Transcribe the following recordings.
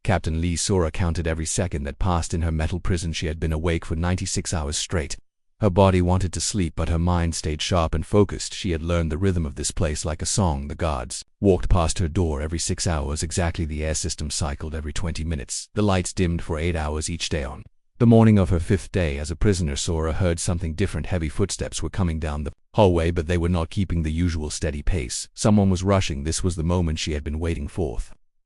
Captain Lee Sora counted every second that passed in her metal prison. She had been awake for 96 hours straight. Her body wanted to sleep, but her mind stayed sharp and focused. She had learned the rhythm of this place like a song. The guards walked past her door every 6 hours exactly. The air system cycled every 20 minutes. The lights dimmed for 8 hours each day. On the morning of her 5th day as a prisoner, Sora heard something different. Heavy footsteps were coming down the hallway, but they were not keeping the usual steady pace. Someone was rushing. This was the moment she had been waiting for.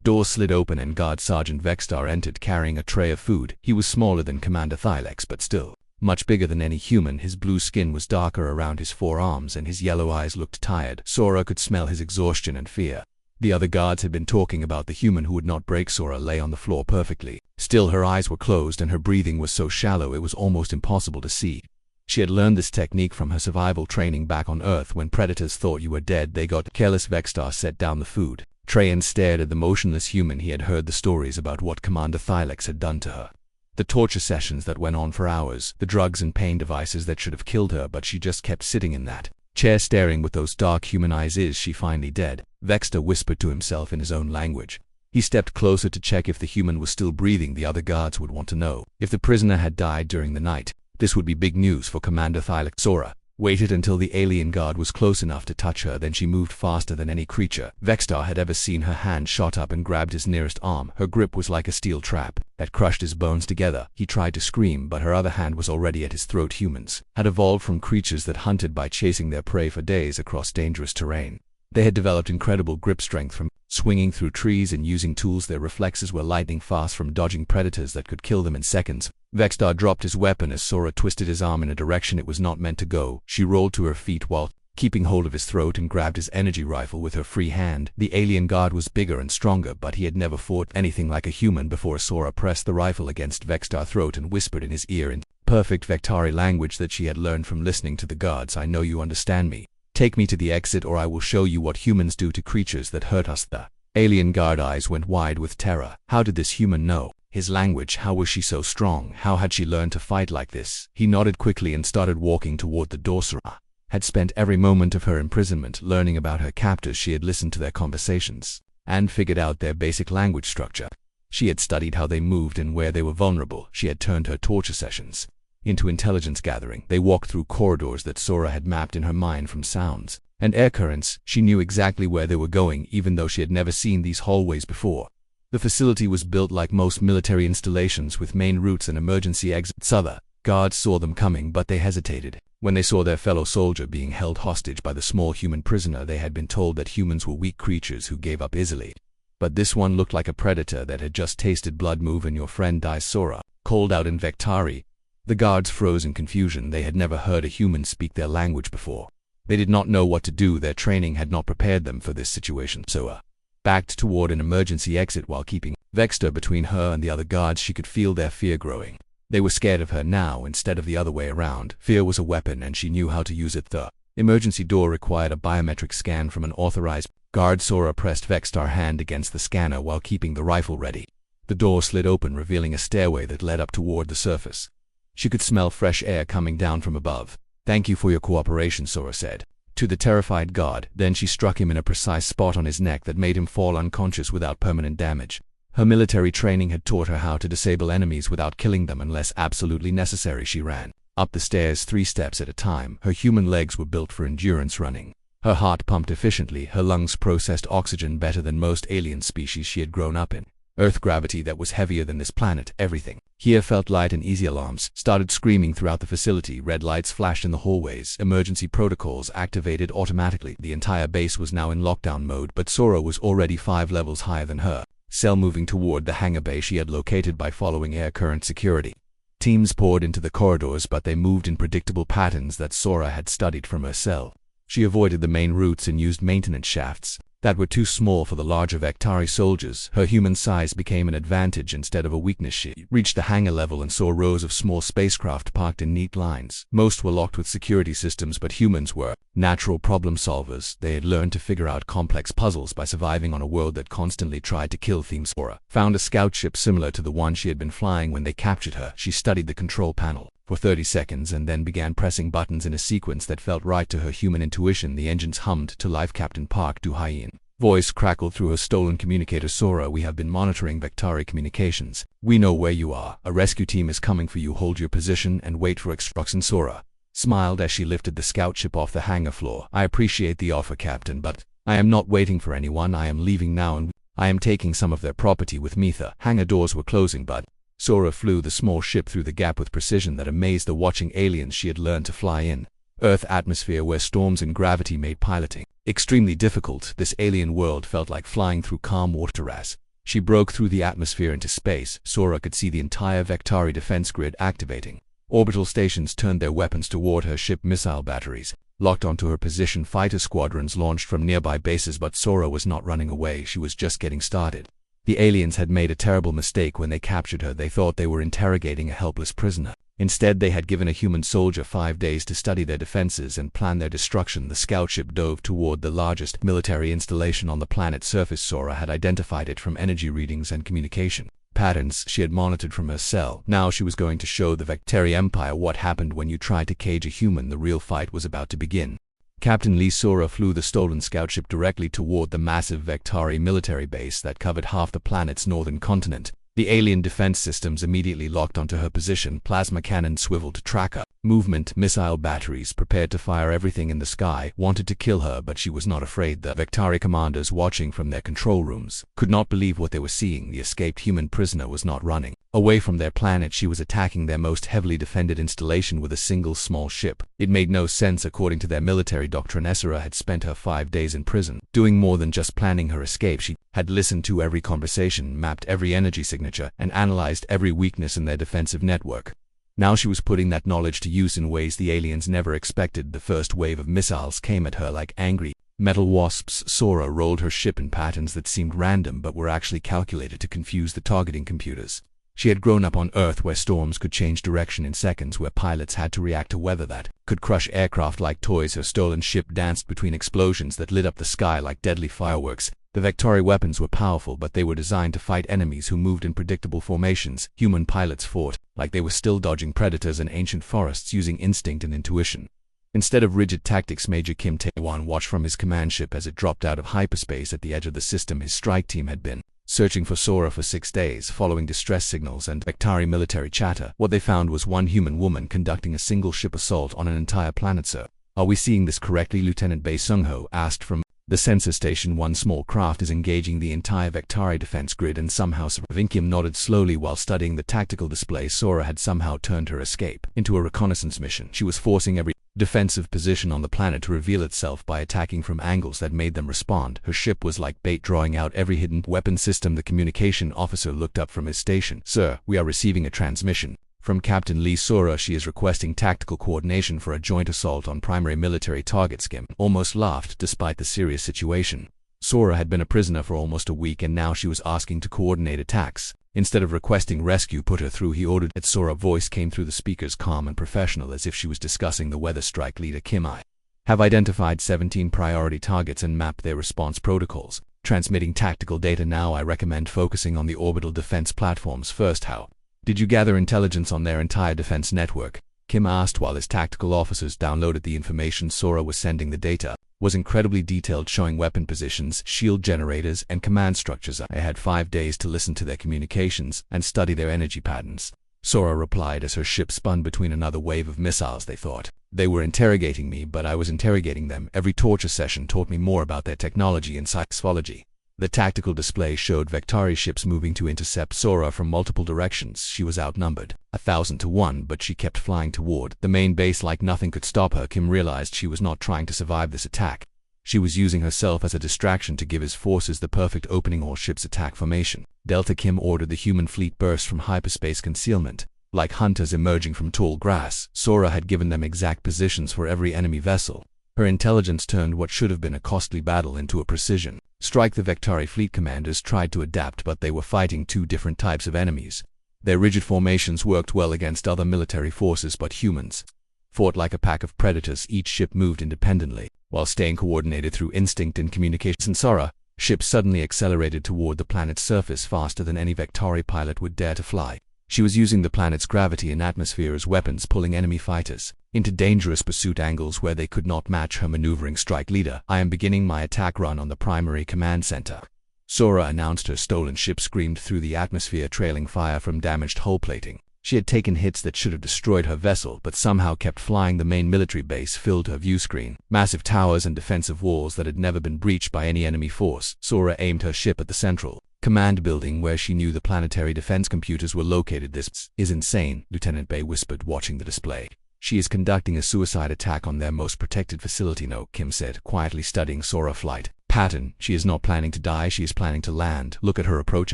Doors slid open and Guard Sergeant Vextar entered carrying a tray of food. He was smaller than Commander Thylex, but still much bigger than any human. His blue skin was darker around his forearms and his yellow eyes looked tired. Sora could smell his exhaustion and fear. The other guards had been talking about the human who would not break. Sora lay on the floor perfectly still. Her eyes were closed and her breathing was so shallow it was almost impossible to see. She had learned this technique from her survival training back on Earth. When predators thought you were dead, they got careless. Vextar set down the food tray and stared at the motionless human. He had heard the stories about what Commander Thylex had done to her. The torture sessions that went on for hours, the drugs and pain devices that should have killed her, but she just kept sitting in that chair staring with those dark human eyes. Is she finally dead? Vextar whispered to himself in his own language. He stepped closer to check if the human was still breathing. The other guards would want to know if the prisoner had died during the night. This would be big news for Commander Thylex. Sora waited until the alien guard was close enough to touch her, then she moved faster than any creature Vextar had ever seen. Her hand shot up and grabbed his nearest arm. Her grip was like a steel trap that crushed his bones together. He tried to scream, but her other hand was already at his throat. Humans had evolved from creatures that hunted by chasing their prey for days across dangerous terrain. They had developed incredible grip strength from swinging through trees and using tools. Their reflexes were lightning fast from dodging predators that could kill them in seconds. Vextar dropped his weapon as Sora twisted his arm in a direction it was not meant to go. She rolled to her feet while keeping hold of his throat and grabbed his energy rifle with her free hand. The alien guard was bigger and stronger, but he had never fought anything like a human before. Sora pressed the rifle against Vextar's throat and whispered in his ear in perfect Vectari language that she had learned from listening to the guards. I know you understand me. Take me to the exit or I will show you what humans do to creatures that hurt us. The alien guard eyes went wide with terror. How did this human know his language? How was she so strong? How had she learned to fight like this? He nodded quickly and started walking toward the door. Sora had spent every moment of her imprisonment learning about her captors. She had listened to their conversations and figured out their basic language structure. She had studied how they moved and where they were vulnerable. She had turned her torture sessions into intelligence gathering. They walked through corridors that Sora had mapped in her mind from sounds and air currents. She knew exactly where they were going, even though she had never seen these hallways before. The facility was built like most military installations, with main routes and emergency exits. Other guards saw them coming, but they hesitated when they saw their fellow soldier being held hostage by the small human prisoner. They had been told that humans were weak creatures who gave up easily, but this one looked like a predator that had just tasted blood. Move and your friend dies, Sora called out in Vectari. The guards froze in confusion. They had never heard a human speak their language before. They did not know what to do. Their training had not prepared them for this situation. Sora backed toward an emergency exit while keeping Vextar between her and the other guards. She could feel their fear growing. They were scared of her now instead of the other way around. Fear was a weapon and she knew how to use it. The emergency door required a biometric scan from an authorized guard. Sora pressed Vextar's hand against the scanner while keeping the rifle ready. The door slid open, revealing a stairway that led up toward the surface. She could smell fresh air coming down from above. Thank you for your cooperation, Sora said to the terrified guard. Then she struck him in a precise spot on his neck that made him fall unconscious without permanent damage. Her military training had taught her how to disable enemies without killing them unless absolutely necessary. She ran up the stairs 3 steps at a time. Her human legs were built for endurance running. Her heart pumped efficiently. Her lungs processed oxygen better than most alien species she had grown up in. Earth gravity that was heavier than this planet. Everything here felt light and easy. Alarms started screaming throughout the facility. Red lights flashed in the hallways. Emergency protocols activated automatically. The entire base was now in lockdown mode, but Sora was already 5 levels higher than her cell, moving toward the hangar bay she had located by following air current security. Teams poured into the corridors, but they moved in predictable patterns that Sora had studied from her cell. She avoided the main routes and used maintenance shafts that were too small for the larger Vectari soldiers. Her human size became an advantage instead of a weakness. She reached the hangar level and saw rows of small spacecraft parked in neat lines. Most were locked with security systems, but humans were natural problem solvers. They had learned to figure out complex puzzles by surviving on a world that constantly tried to kill them. Sora found a scout ship similar to the one she had been flying when they captured her. She studied the control panel for 30 seconds and then began pressing buttons in a sequence that felt right to her human intuition. The engines hummed to life. Captain Park Du Hyen voice crackled through her stolen communicator. Sora, we have been monitoring Vectari communications. We know where you are. A rescue team is coming for you. Hold your position and wait for instructions. Sora smiled as she lifted the scout ship off the hangar floor. I appreciate the offer, Captain, but I am not waiting for anyone. I am leaving now and I am taking some of their property with me. The hangar doors were closing, but Sora flew the small ship through the gap with precision that amazed the watching aliens. She had learned to fly in Earth atmosphere where storms and gravity made piloting extremely difficult. This alien world felt like flying through calm water. As she broke through the atmosphere into space, Sora could see the entire Vectari defense grid activating. Orbital stations turned their weapons toward her ship. Missile batteries locked onto her position. Fighter squadrons launched from nearby bases, but Sora was not running away. She was just getting started. The aliens had made a terrible mistake when they captured her. They thought they were interrogating a helpless prisoner. Instead, they had given a human soldier 5 days to study their defenses and plan their destruction. The scout ship dove toward the largest military installation on the planet's surface. Sora had identified it from energy readings and communication patterns she had monitored from her cell. Now she was going to show the Vectari Empire what happened when you tried to cage a human. The real fight was about to begin. Captain Lee. Sora flew the stolen scout ship directly toward the massive Vectari military base that covered half the planet's northern continent. The alien defense systems immediately locked onto her position. Plasma cannons swiveled to track her movement. Missile batteries prepared to fire. Everything in the sky wanted to kill her, but she was not afraid. The Vectari commanders watching from their control rooms could not believe what they were seeing. The escaped human prisoner was not running away from their planet. She was attacking their most heavily defended installation with a single small ship. It made no sense. According to their military doctrine, Sora had spent her 5 days in prison, doing more than just planning her escape. She had listened to every conversation, mapped every energy signature, and analyzed every weakness in their defensive network. Now she was putting that knowledge to use in ways the aliens never expected. The first wave of missiles came at her like angry metal wasps. Sora rolled her ship in patterns that seemed random but were actually calculated to confuse the targeting computers. She had grown up on Earth, where storms could change direction in seconds, where pilots had to react to weather that could crush aircraft like toys. Her stolen ship danced between explosions that lit up the sky like deadly fireworks. The Vectari weapons were powerful, but they were designed to fight enemies who moved in predictable formations. Human pilots fought like they were still dodging predators in ancient forests, using instinct and intuition instead of rigid tactics. Major Kim Tae-wan watched from his command ship as it dropped out of hyperspace at the edge of the system. His strike team had been searching for Sora for 6 days, following distress signals and Vectari military chatter. What they found was one human woman conducting a single ship assault on an entire planet. Sir, are we seeing this correctly? Lieutenant Bae Sung-ho asked from the sensor station. One small craft is engaging the entire Vectari defense grid and somehow surviving. Kim nodded slowly while studying the tactical display. Sora had somehow turned her escape into a reconnaissance mission. She was forcing every defensive position on the planet to reveal itself by attacking from angles that made them respond. Her ship was like bait, drawing out every hidden weapon system. The communication officer looked up from his station. Sir, we are receiving a transmission from Captain Lee. Sora, she is requesting tactical coordination for a joint assault on primary military targets. Kim almost laughed despite the serious situation. Sora had been a prisoner for almost a week, and now she was asking to coordinate attacks. Instead of requesting rescue, put her through, he ordered. Its Sora voice came through the speakers, calm and professional, as if she was discussing the weather. Strike Leader Kim, I have identified 17 priority targets and mapped their response protocols, transmitting tactical data now. I recommend focusing on the orbital defense platforms first. How did you gather intelligence on their entire defense network? Kim asked while his tactical officers downloaded the information Sora was sending. The data was incredibly detailed, showing weapon positions, shield generators, and command structures. I had 5 days to listen to their communications and study their energy patterns, Sora replied as her ship spun between another wave of missiles. They thought they were interrogating me, but I was interrogating them. Every torture session taught me more about their technology and psychology. The tactical display showed Vectari ships moving to intercept Sora from multiple directions. She was outnumbered 1,000 to 1, but she kept flying toward the main base like nothing could stop her. Kim realized she was not trying to survive this attack. She was using herself as a distraction to give his forces the perfect opening. All ships attack formation. Delta. Kim ordered the human fleet burst from hyperspace concealment. Like hunters emerging from tall grass, Sora had given them exact positions for every enemy vessel. Her intelligence turned what should have been a costly battle into a precision strike. The Vectari fleet commanders tried to adapt, but they were fighting 2 different types of enemies. Their rigid formations worked well against other military forces, but humans fought like a pack of predators. Each ship moved independently, while staying coordinated through instinct and communication. Sora ship suddenly accelerated toward the planet's surface faster than any Vectari pilot would dare to fly. She was using the planet's gravity and atmosphere as weapons, pulling enemy fighters into dangerous pursuit angles where they could not match her maneuvering. Strike leader, I am beginning my attack run on the primary command center. Sora announced. Her stolen ship screamed through the atmosphere, trailing fire from damaged hull plating. She had taken hits that should have destroyed her vessel, but somehow kept flying. The main military base filled her view screen, massive towers and defensive walls that had never been breached by any enemy force. Sora aimed her ship at the central command building where she knew the planetary defense computers were located. This is insane, Lieutenant Bay whispered, watching the display. She is conducting a suicide attack on their most protected facility. No, Kim said, quietly studying Sora's flight pattern. She is not planning to die, she is planning to land. Look at her approach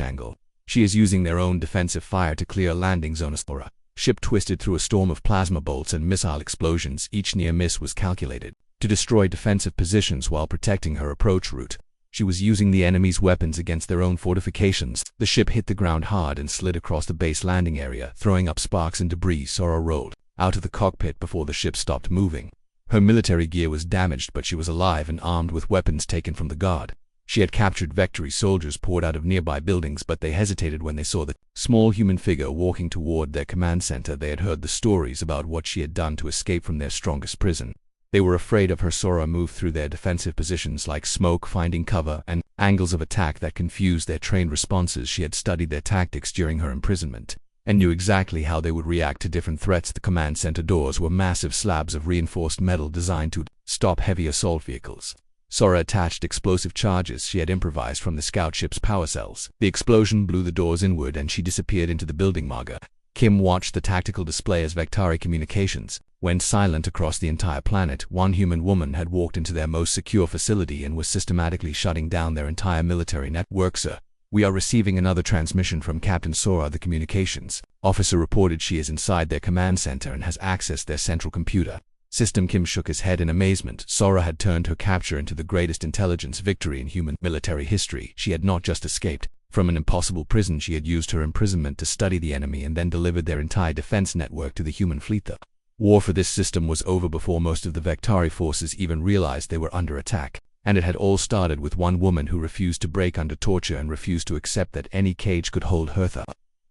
angle. She is using their own defensive fire to clear a landing zone. Sora's ship twisted through a storm of plasma bolts and missile explosions. Each near miss was calculated to destroy defensive positions while protecting her approach route. She was using the enemy's weapons against their own fortifications. The ship hit the ground hard and slid across the base landing area, throwing up sparks and debris. Sora rolled out of the cockpit before the ship stopped moving. Her military gear was damaged, but she was alive and armed with weapons taken from the guard. She had captured Vectory soldiers poured out of nearby buildings, but they hesitated when they saw the small human figure walking toward their command center. They had heard the stories about what she had done to escape from their strongest prison. They were afraid of her. Sora moved through their defensive positions like smoke, finding cover and angles of attack that confused their trained responses. She had studied their tactics during her imprisonment and knew exactly how they would react to different threats. The command center doors were massive slabs of reinforced metal designed to stop heavy assault vehicles. Sora attached explosive charges she had improvised from the scout ship's power cells. The explosion blew the doors inward and she disappeared into the building. Marga Kim watched the tactical display as Vectari communications went silent across the entire planet. One human woman had walked into their most secure facility and was systematically shutting down their entire military network. Sir, we are receiving another transmission from Captain Sora. The communications officer reported she is inside their command center and has accessed their central computer system. Kim shook his head in amazement. Sora had turned her capture into the greatest intelligence victory in human military history. She had not just escaped from an impossible prison, she had used her imprisonment to study the enemy and then delivered their entire defense network to the human fleet. The war for this system was over before most of the Vectari forces even realized they were under attack, and it had all started with one woman who refused to break under torture and refused to accept that any cage could hold her. The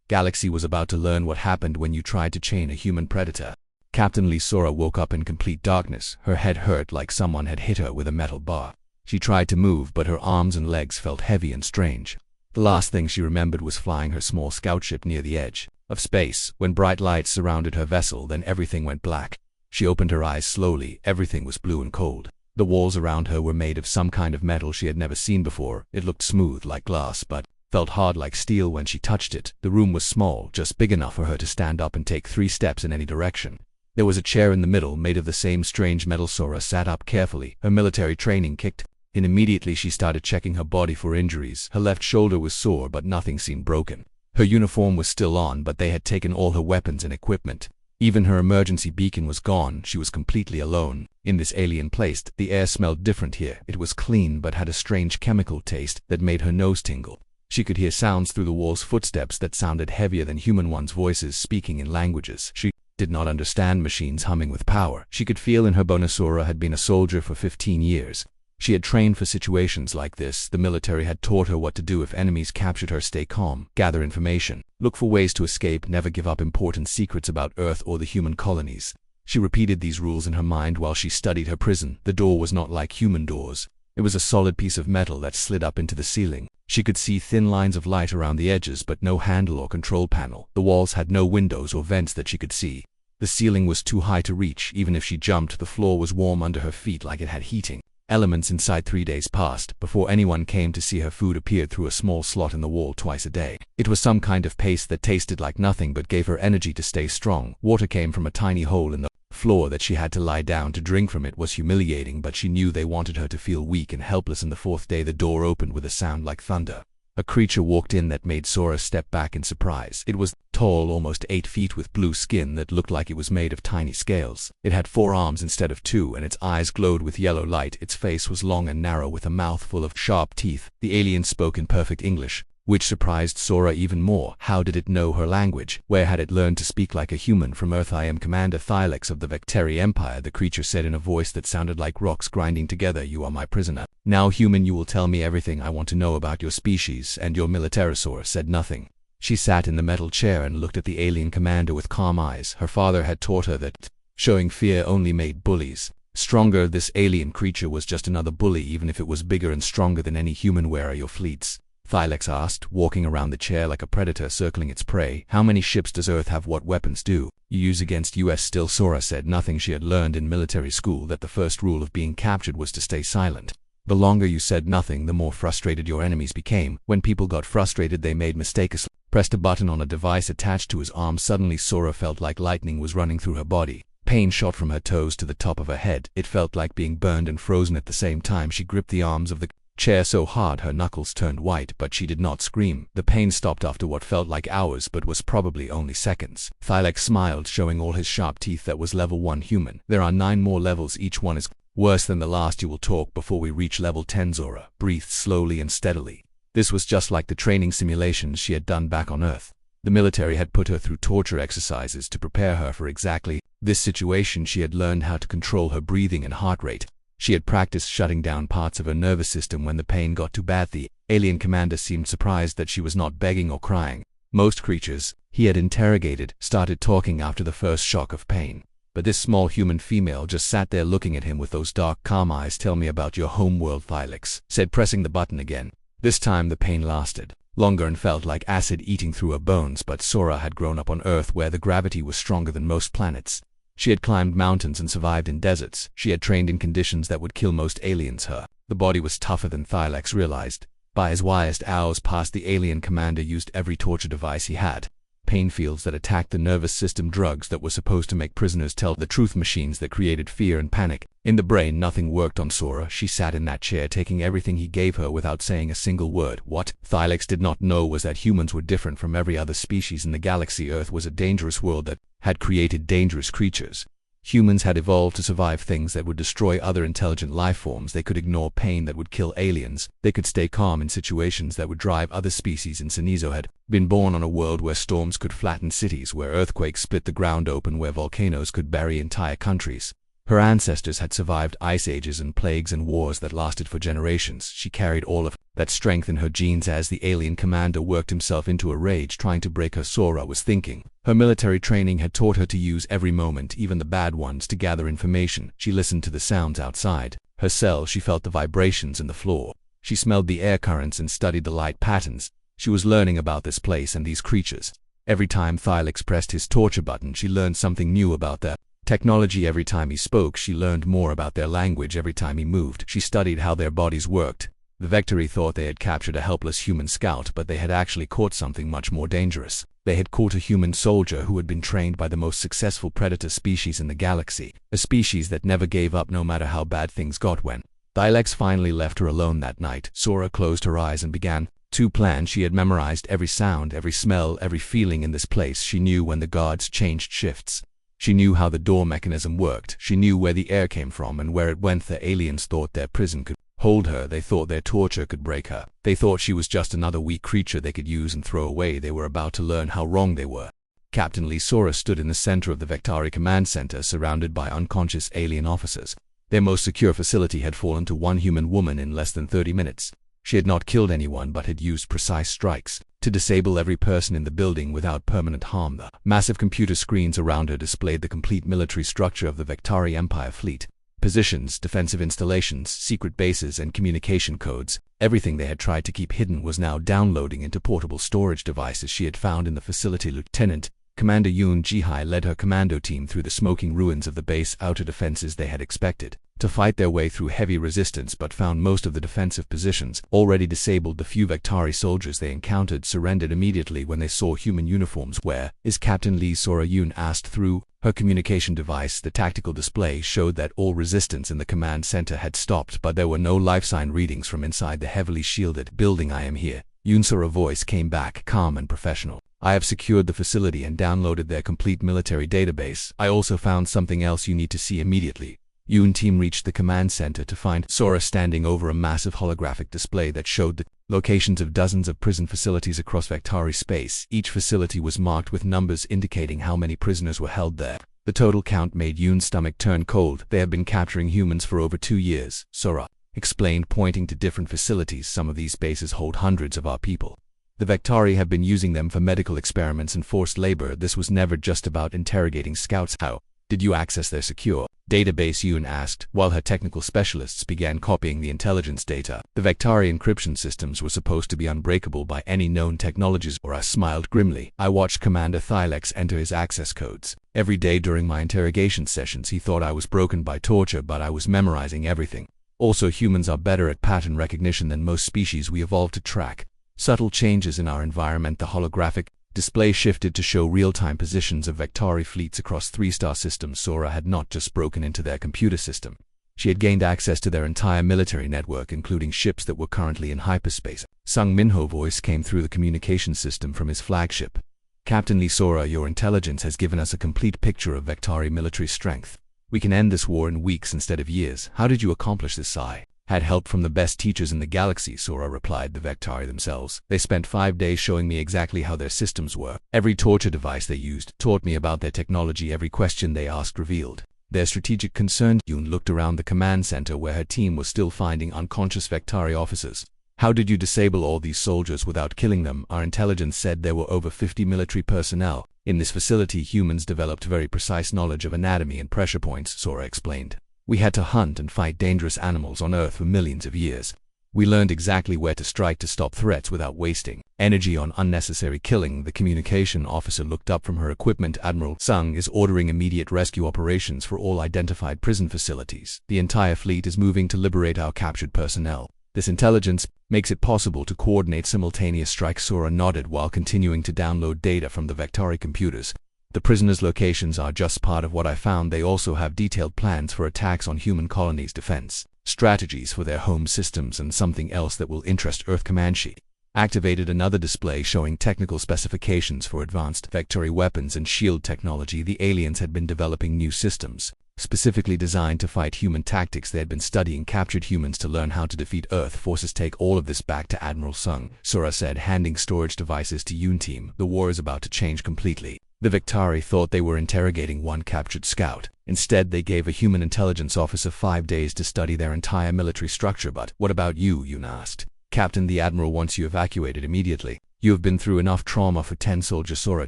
galaxy was about to learn what happened when you tried to chain a human predator. Captain Lee. Sora woke up in complete darkness. Her head hurt like someone had hit her with a metal bar. She tried to move, but her arms and legs felt heavy and strange. The last thing she remembered was flying her small scout ship near the edge of space. When bright lights surrounded her vessel, then everything went black. She opened her eyes slowly. Everything was blue and cold. The walls around her were made of some kind of metal she had never seen before. It looked smooth like glass, but felt hard like steel when she touched it. The room was small, just big enough for her to stand up and take 3 steps in any direction. There was a chair in the middle made of the same strange metal. Sora sat up carefully. Her military training kicked in. Immediately she started checking her body for injuries. Her left shoulder was sore, but nothing seemed broken. Her uniform was still on, but they had taken all her weapons and equipment. Even her emergency beacon was gone. She was completely alone in this alien place. The air smelled different here. It was clean but had a strange chemical taste that made her nose tingle. She could hear sounds through the walls, footsteps that sounded heavier than human ones, voices speaking in languages she did not understand, machines humming with power. She could feel in her bones Sora had been a soldier for 15 years. She had trained for situations like this. The military had taught her what to do if enemies captured her. Stay calm, gather information, look for ways to escape, never give up important secrets about Earth or the human colonies. She repeated these rules in her mind while she studied her prison. The door was not like human doors. It was a solid piece of metal that slid up into the ceiling. She could see thin lines of light around the edges, but no handle or control panel. The walls had no windows or vents that she could see. The ceiling was too high to reach. Even if she jumped, the floor was warm under her feet like it had heating elements inside. 3 days passed before anyone came to see her. Food appeared through a small slot in the wall twice a day. It was some kind of paste that tasted like nothing but gave her energy to stay strong. Water came from a tiny hole in the floor that she had to lie down to drink from. It was humiliating, but she knew they wanted her to feel weak and helpless. On the 4th day, the door opened with a sound like thunder. A creature walked in that made Sora step back in surprise. It was tall, almost 8 feet, with blue skin that looked like it was made of tiny scales. It had 4 arms instead of 2, and its eyes glowed with yellow light. Its face was long and narrow with a mouth full of sharp teeth. The alien spoke in perfect English, which surprised Sora even more. How did it know her language? Where had it learned to speak like a human from Earth? I am Commander Thylex of the Vectari Empire, the creature said in a voice that sounded like rocks grinding together. You are my prisoner. Now, human, you will tell me everything I want to know about your species, and your Militarosaur said nothing. She sat in the metal chair and looked at the alien commander with calm eyes. Her father had taught her that showing fear only made bullies stronger. This alien creature was just another bully, even if it was bigger and stronger than any human. "Where are your fleets?" Thylex asked, walking around the chair like a predator circling its prey. "How many ships does Earth have? What weapons do you use against US?" Still Sora said nothing. She had learned in military school that the first rule of being captured was to stay silent. The longer you said nothing, the more frustrated your enemies became. When people got frustrated, they made mistakes. Pressed a button on a device attached to his arm. Suddenly Sora felt like lightning was running through her body. Pain shot from her toes to the top of her head. It felt like being burned and frozen at the same time. She gripped the arms of the chair so hard her knuckles turned white, but she did not scream. The pain stopped after what felt like hours but was probably only seconds. Thylex smiled, showing all his sharp teeth. "That was level 1 human. There are 9 more levels. Each one is worse than the last. You will talk before we reach level 10. Sora breathed slowly and steadily. This was just like the training simulations she had done back on Earth. The military had put her through torture exercises to prepare her for exactly this situation. She had learned how to control her breathing and heart rate. She had practiced shutting down parts of her nervous system when the pain got too bad. The alien commander seemed surprised that she was not begging or crying. Most creatures he had interrogated started talking after the first shock of pain. But this small human female just sat there looking at him with those dark, calm eyes. "Tell me about your home world," Thylex said, pressing the button again. This time the pain lasted longer and felt like acid eating through her bones. But Sora had grown up on Earth, where the gravity was stronger than most planets. She had climbed mountains and survived in deserts. She had trained in conditions that would kill most aliens. The body was tougher than Thylex realized. By his widest hours past, the alien commander used every torture device he had. Pain fields that attacked the nervous system, drugs that were supposed to make prisoners tell the truth, machines that created fear and panic. In the brain, nothing worked on Sora. She sat in that chair taking everything he gave her without saying a single word. What Thylex did not know was that humans were different from every other species in the galaxy. Earth was a dangerous world that had created dangerous creatures. Humans had evolved to survive things that would destroy other intelligent life forms. They could ignore pain that would kill aliens. They could stay calm in situations that would drive other species. And Sinizo had been born on a world where storms could flatten cities, where earthquakes split the ground open, where volcanoes could bury entire countries. Her ancestors had survived ice ages and plagues and wars that lasted for generations. She carried all of that strength in her genes. As the alien commander worked himself into a rage trying to break her, Sora was thinking. Her military training had taught her to use every moment, even the bad ones, to gather information. She listened to the sounds outside her cell. She felt the vibrations in the floor. She smelled the air currents and studied the light patterns. She was learning about this place and these creatures. Every time Thylex pressed his torture button, she learned something new about their technology. Every time he spoke, she learned more about their language. Every time he moved, she studied how their bodies worked. The Vectori thought they had captured a helpless human scout, but they had actually caught something much more dangerous. They had caught a human soldier who had been trained by the most successful predator species in the galaxy, a species that never gave up no matter how bad things got. When Thylex finally left her alone that night, Sora closed her eyes and began to plan. She had memorized every sound, every smell, every feeling in this place. She knew when the guards changed shifts. She knew how the door mechanism worked. She knew where the air came from and where it went. The aliens thought their prison could hold her. They thought their torture could break her. They thought she was just another weak creature they could use and throw away. They were about to learn how wrong they were. Captain Lee Sora stood in the center of the Vectari command center, surrounded by unconscious alien officers. Their most secure facility had fallen to one human woman in less than 30 minutes. She had not killed anyone but had used precise strikes to disable every person in the building without permanent harm. The massive computer screens around her displayed the complete military structure of the Vectari Empire fleet. Positions, defensive installations, secret bases, and communication codes. Everything they had tried to keep hidden was now downloading into portable storage devices she had found in the facility. Lieutenant Commander Yoon Jihai led her commando team through the smoking ruins of the base outer defenses. They had expected to fight their way through heavy resistance, but found most of the defensive positions already disabled. The few Vectari soldiers they encountered surrendered immediately when they saw human uniforms. "Where is Captain Lee?" Sora Yoon asked through her communication device. The tactical display showed that all resistance in the command center had stopped, but there were no life sign readings from inside the heavily shielded building. "I am here." Yoon Sora's voice came back, calm and professional. "I have secured the facility and downloaded their complete military database. I also found something else you need to see immediately." Yoon team reached the command center to find Sora standing over a massive holographic display that showed the locations of dozens of prison facilities across Vectari space. Each facility was marked with numbers indicating how many prisoners were held there. The total count made Yoon's stomach turn cold. "They have been capturing humans for over 2 years, Sora explained, pointing to different facilities. "Some of these bases hold hundreds of our people. The Vectari have been using them for medical experiments and forced labor. This was never just about interrogating scouts. How did you access their secure database? Yoon asked, while her technical specialists began copying the intelligence data. The Vectari encryption systems were supposed to be unbreakable by any known technologies. Sora smiled grimly. I watched Commander Thylex enter his access codes. Every day during my interrogation sessions he thought I was broken by torture, but I was memorizing everything. Also, humans are better at pattern recognition than most species. We evolved to track subtle changes in our environment. The holographic display shifted to show real-time positions of Vectari fleets across 3-star systems. Sora had not just broken into their computer system. She had gained access to their entire military network, including ships that were currently in hyperspace. Sung Minho's voice came through the communication system from his flagship. Captain Lee, Sora, your intelligence has given us a complete picture of Vectari military strength. We can end this war in weeks instead of years. How did you accomplish this? I had help from the best teachers in the galaxy, Sora replied. The Vectari themselves. They spent 5 days showing me exactly how their systems were. Every torture device they used taught me about their technology. Every question they asked revealed their strategic concern. Yoon looked around the command center where her team was still finding unconscious Vectari officers. How did you disable all these soldiers without killing them? Our intelligence said there were over 50 military personnel. In this facility, humans developed very precise knowledge of anatomy and pressure points, Sora explained. We had to hunt and fight dangerous animals on Earth for millions of years. We learned exactly where to strike to stop threats without wasting energy on unnecessary killing. The communication officer looked up from her equipment. Admiral Sung is ordering immediate rescue operations for all identified prison facilities. The entire fleet is moving to liberate our captured personnel. This intelligence makes it possible to coordinate simultaneous strikes. Sora nodded while continuing to download data from the Vectari computers. The prisoners' locations are just part of what I found. They also have detailed plans for attacks on human colonies, defense strategies for their home systems, and something else that will interest Earth Command. She activated another display showing technical specifications for advanced Vectari weapons and shield technology. The aliens had been developing new systems specifically designed to fight human tactics. They had been studying captured humans to learn how to defeat Earth forces. Take all of this back to Admiral Sung, Sora said, handing storage devices to Yoon team. The war is about to change completely. The Vectari thought they were interrogating one captured scout. Instead, they gave a human intelligence officer 5 days to study their entire military structure. But what about you? Yoon asked. Captain, the Admiral wants you evacuated immediately. You have been through enough trauma for 10 soldiers. Sora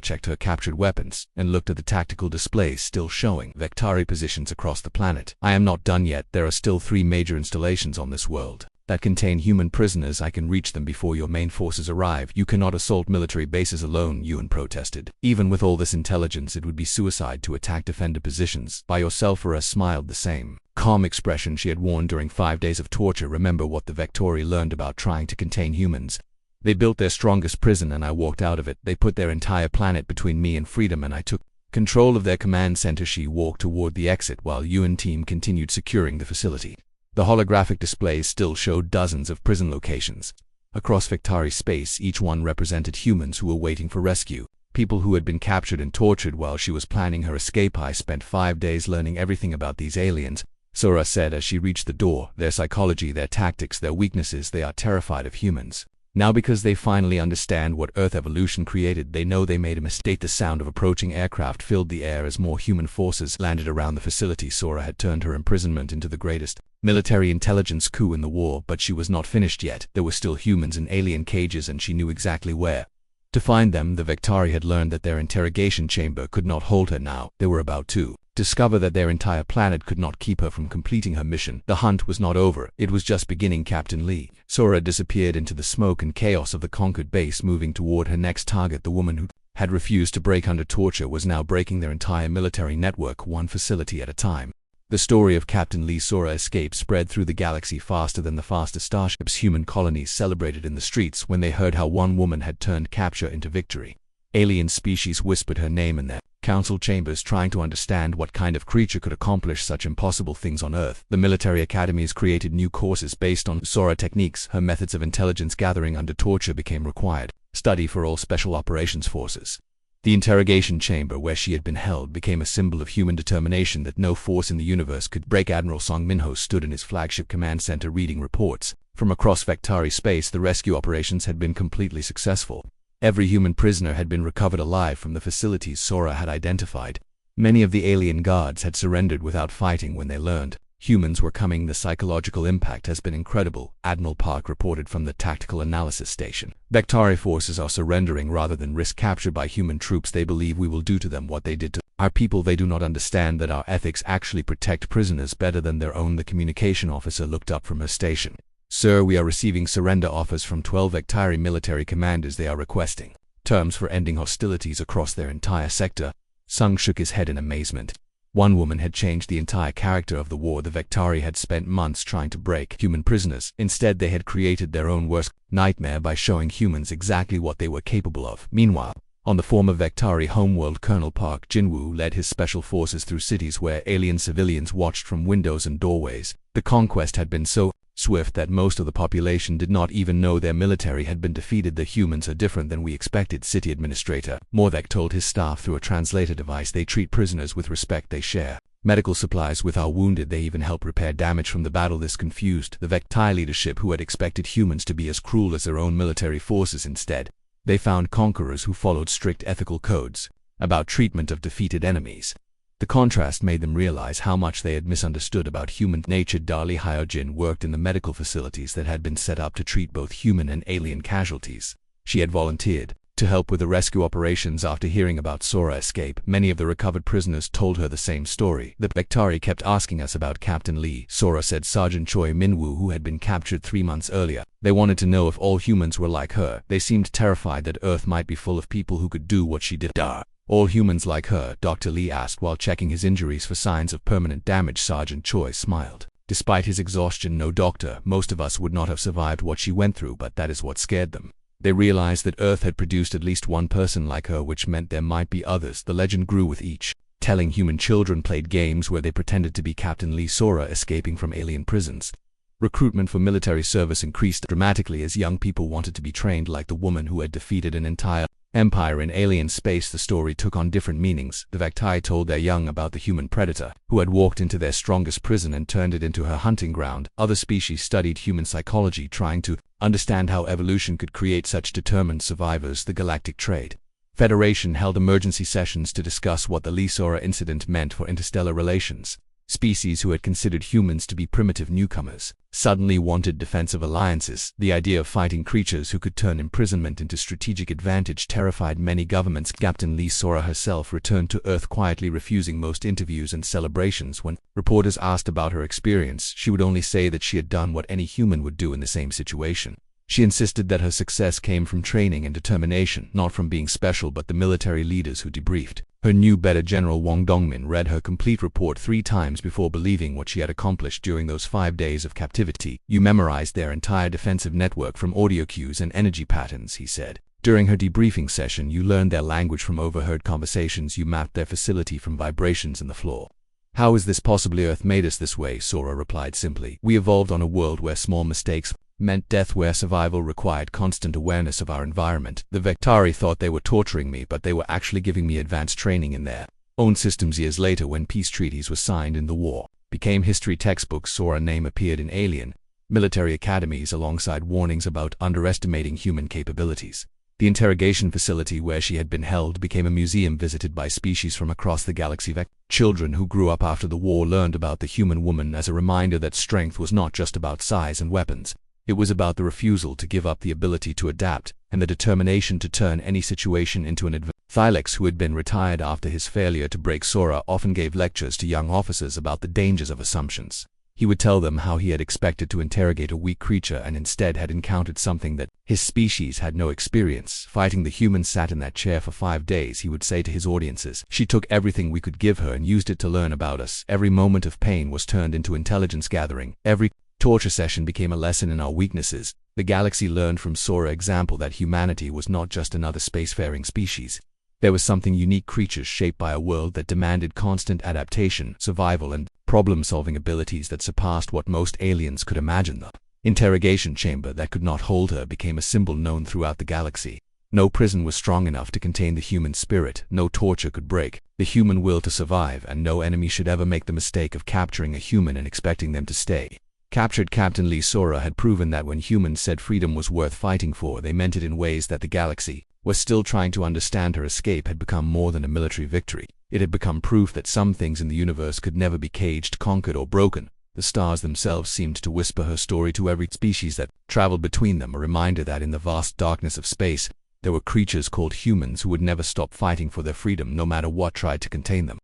checked her captured weapons and looked at the tactical displays still showing Vectari positions across the planet. I am not done yet. There are still 3 major installations on this world that contain human prisoners. I can reach them before your main forces arrive. You cannot assault military bases alone, Yoon protested. Even with all this intelligence, it would be suicide to attack defender positions by yourself. Sora smiled, the same calm expression she had worn during 5 days of torture. Remember what the Vectari learned about trying to contain humans? They built their strongest prison and I walked out of it. They put their entire planet between me and freedom and I took control of their command center. She walked toward the exit while Yoon team continued securing the facility. The holographic displays still showed dozens of prison locations across Vectari space. Each one represented humans who were waiting for rescue, people who had been captured and tortured while she was planning her escape. I spent 5 days learning everything about these aliens, Sora said as she reached the door. Their psychology, their tactics, their weaknesses. They are terrified of humans. Now because they finally understand what Earth evolution created, they know they made a mistake. The sound of approaching aircraft filled the air as more human forces landed around the facility. Sora had turned her imprisonment into the greatest military intelligence coup in the war, but she was not finished yet. There were still humans in alien cages and she knew exactly where to find them. The Vectari had learned that their interrogation chamber could not hold her now. They were about to discover that their entire planet could not keep her from completing her mission. The hunt was not over. It was just beginning. Captain Lee. Sora disappeared into the smoke and chaos of the conquered base, moving toward her next target. The woman who had refused to break under torture was now breaking their entire military network, one facility at a time. The story of Captain Lee Sora's escape spread through the galaxy faster than the fastest starships. Human colonies celebrated in the streets when they heard how one woman had turned capture into victory. Alien species whispered her name in their council chambers, trying to understand what kind of creature could accomplish such impossible things on Earth. The military academies created new courses based on Sora techniques. Her methods of intelligence gathering under torture became required study for all special operations forces. The interrogation chamber where she had been held became a symbol of human determination that no force in the universe could break. Admiral Sung Minho stood in his flagship command center reading reports from across Vectari space. The rescue operations had been completely successful. Every human prisoner had been recovered alive from the facilities Sora had identified. Many of the alien guards had surrendered without fighting when they learned Humans were coming. The psychological impact has been incredible, Admiral Park reported from the Tactical Analysis Station. Vektari forces are surrendering rather than risk capture by human troops. They believe we will do to them what they did to our people. They do not understand that our ethics actually protect prisoners better than their own. The communication officer looked up from her station. Sir, we are receiving surrender offers from 12 Vektari military commanders. They are requesting terms for ending hostilities across their entire sector. Sung shook his head in amazement. One woman had changed the entire character of the war. The Vektari had spent months trying to break human prisoners. Instead, they had created their own worst nightmare by showing humans exactly what they were capable of. Meanwhile, on the former Vektari homeworld, Colonel Park Jinwoo led his special forces through cities where alien civilians watched from windows and doorways. The conquest had been so swift that most of the population did not even know their military had been defeated. The humans are different than we expected, City Administrator Morvek told his staff through a translator device. They treat prisoners with respect. They share medical supplies with our wounded. They even help repair damage from the battle. This confused the Vektai leadership, who had expected humans to be as cruel as their own military forces. Instead, they found conquerors who followed strict ethical codes about treatment of defeated enemies. The contrast made them realize how much they had misunderstood about human nature. Dali Hyojin worked in the medical facilities that had been set up to treat both human and alien casualties. She had volunteered to help with the rescue operations. After hearing about Sora's escape, many of the recovered prisoners told her the same story. The Vektari kept asking us about Captain Lee, Sora said. Sergeant Choi Minwoo, who had been captured 3 months earlier. They wanted to know if all humans were like her. They seemed terrified that Earth might be full of people who could do what she did. All humans like her? Dr. Lee asked while checking his injuries for signs of permanent damage. Sergeant Choi smiled. Despite his exhaustion, no doctor, most of us would not have survived what she went through, but that is what scared them. They realized that Earth had produced at least one person like her, which meant there might be others. The legend grew with each telling. Human children played games where they pretended to be Captain Lee Sora escaping from alien prisons. Recruitment for military service increased dramatically as young people wanted to be trained like the woman who had defeated an entire empire in alien space. The story took on different meanings. The Vektai told their young about the human predator who had walked into their strongest prison and turned it into her hunting ground. Other species studied human psychology, trying to understand how evolution could create such determined survivors. The Galactic Trade Federation held emergency sessions to discuss what the Lee Sora incident meant for interstellar relations. Species who had considered humans to be primitive newcomers suddenly wanted defensive alliances. The idea of fighting creatures who could turn imprisonment into strategic advantage terrified many governments. Captain Lee Sora herself returned to Earth quietly, refusing most interviews and celebrations. When reporters asked about her experience, she would only say that she had done what any human would do in the same situation. She insisted that her success came from training and determination, not from being special. But the military leaders who debriefed her knew better. General Wang Dongmin read her complete report 3 times before believing what she had accomplished during those 5 days of captivity. You memorized their entire defensive network from audio cues and energy patterns, he said. During her debriefing session, you learned their language from overheard conversations. You mapped their facility from vibrations in the floor. How is this possible? Earth made us this way, Sora replied simply. We evolved on a world where small mistakes meant death, where survival required constant awareness of our environment. The Vektari thought they were torturing me, but they were actually giving me advanced training in their own systems. Years later, when peace treaties were signed and the war became history textbooks, Sora's name appeared in alien military academies alongside warnings about underestimating human capabilities. The interrogation facility where she had been held became a museum visited by species from across the galaxy. Children who grew up after the war learned about the human woman as a reminder that strength was not just about size and weapons. It was about the refusal to give up, the ability to adapt, and the determination to turn any situation into an advantage. Thylex, who had been retired after his failure to break Sora, often gave lectures to young officers about the dangers of assumptions. He would tell them how he had expected to interrogate a weak creature and instead had encountered something that his species had no experience fighting. The human sat in that chair for 5 days, he would say to his audiences. She took everything we could give her and used it to learn about us. Every moment of pain was turned into intelligence gathering. Every torture session became a lesson in our weaknesses. The galaxy learned from Sora's example that humanity was not just another spacefaring species. There was something unique, creatures shaped by a world that demanded constant adaptation, survival, and problem-solving abilities that surpassed what most aliens could imagine. The interrogation chamber that could not hold her became a symbol known throughout the galaxy. No prison was strong enough to contain the human spirit, no torture could break the human will to survive, and no enemy should ever make the mistake of capturing a human and expecting them to stay. Captured Captain Lee Sora had proven that when humans said freedom was worth fighting for, they meant it in ways that the galaxy was still trying to understand. Her escape had become more than a military victory. It had become proof that some things in the universe could never be caged, conquered, or broken. The stars themselves seemed to whisper her story to every species that traveled between them, a reminder that in the vast darkness of space, there were creatures called humans who would never stop fighting for their freedom no matter what tried to contain them.